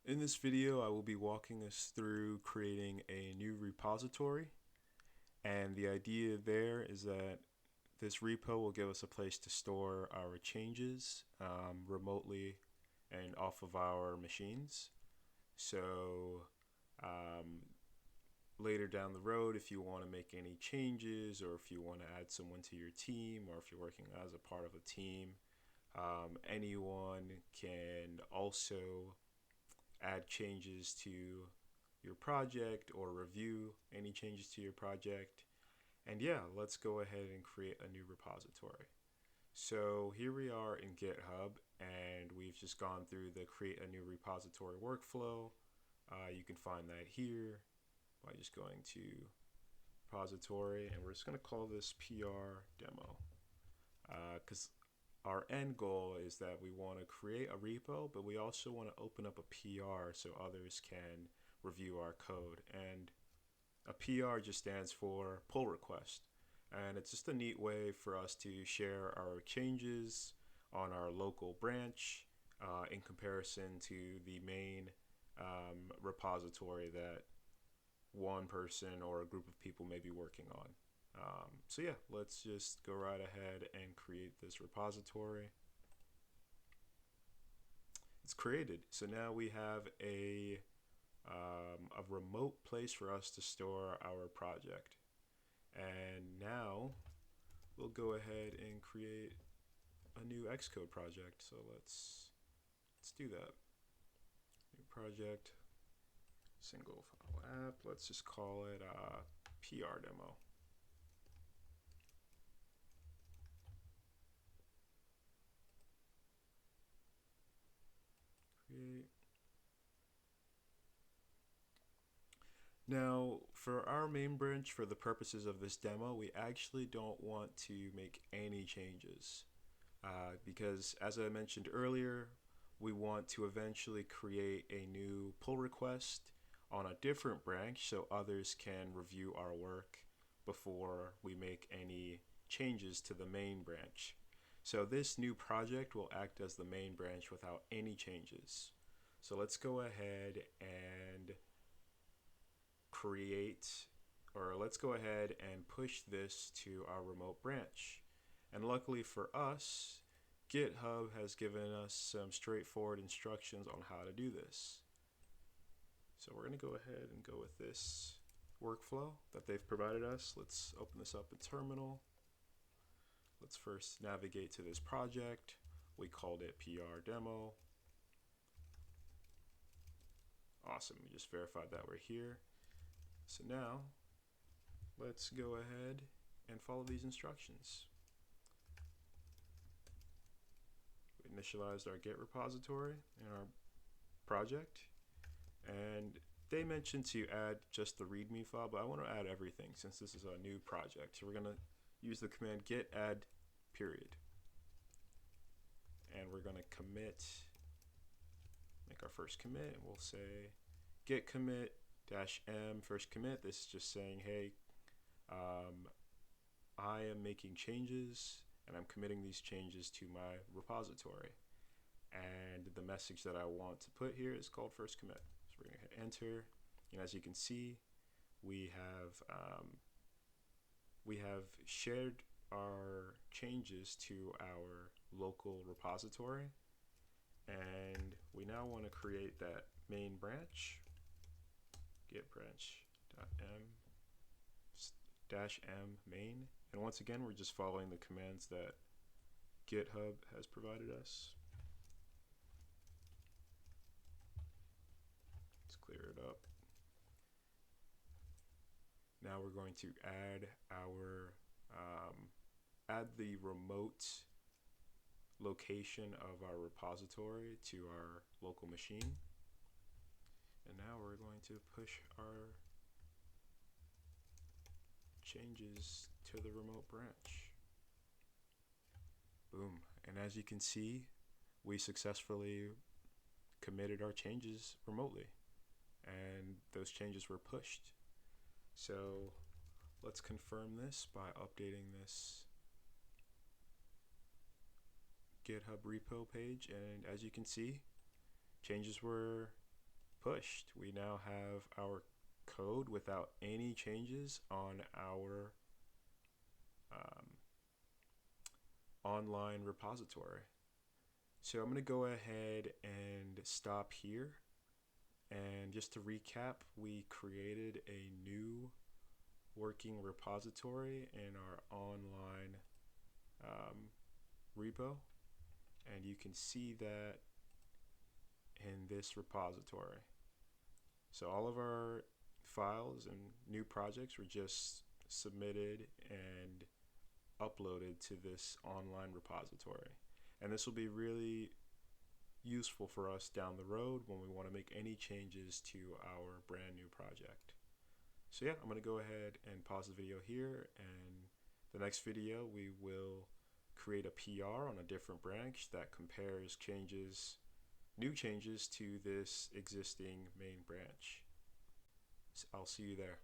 In this video, I will be walking us through creating a new repository, and the idea there is that this repo will give us a place to store our changes remotely and off of our machines. So um, later down the road, if you want to make any changes, or if you want to add someone to your team, or if you're working as a part of a team, anyone can also add changes to your project or review any changes to your project. And yeah, let's go ahead and create a new repository. So here we are in GitHub, and we've just gone through the create a new repository workflow. You can find that here by just going to repository, and we're just going to call this PR demo because our end goal is that we want to create a repo, but we also want to open up a PR so others can review our code. And a PR just stands for pull request. And it's just a neat way for us to share our changes on our local branch in comparison to the main repository that one person or a group of people may be working on. So yeah, let's just go right ahead and create this repository. It's created. So now we have a remote place for us to store our project. And now we'll go ahead and create a new Xcode project. So let's do that. New project, single file app. Let's just call it PR demo. Create. Now, for our main branch, for the purposes of this demo, we actually don't want to make any changes because, as I mentioned earlier, we want to eventually create a new pull request on a different branch so others can review our work before we make any changes to the main branch. So this new project will act as the main branch without any changes. So let's go ahead and let's go ahead and push this to our remote branch. And luckily for us, GitHub has given us some straightforward instructions on how to do this. So we're going to go ahead and go with this workflow that they've provided us. Let's open this up in Terminal. Let's first navigate to this project. We called it PR demo. Awesome, we just verified that we're here. So now, let's go ahead and follow these instructions. We initialized our Git repository in our project, and they mentioned to add just the README file, but I want to add everything since this is a new project. So we're going to use the command git add period, and we're going to make our first commit, and we'll say git commit -m first commit. This is just saying, hey, I am making changes and I'm committing these changes to my repository. And the message that I want to put here is called first commit. So we're going to hit enter. And as you can see, we have shared our changes to our local repository. And we now want to create that main branch. Git branch.m main, and once again we're just following the commands that GitHub has provided us. Let's clear it up. Now we're going to add the remote location of our repository to our local machine. And now we're going to push our changes to the remote branch. Boom. And as you can see, we successfully committed our changes remotely, and those changes were pushed. So let's confirm this by updating this GitHub repo page, and as you can see, changes were pushed. We now have our code without any changes on our online repository. So I'm going to go ahead and stop here. And just to recap, we created a new working repository in our online repo. And you can see that in this repository. So all of our files and new projects were just submitted and uploaded to this online repository. And this will be really useful for us down the road when we want to make any changes to our brand new project. So yeah, I'm going to go ahead and pause the video here, and the next video we will create a PR on a different branch that compares new changes to this existing main branch. So I'll see you there.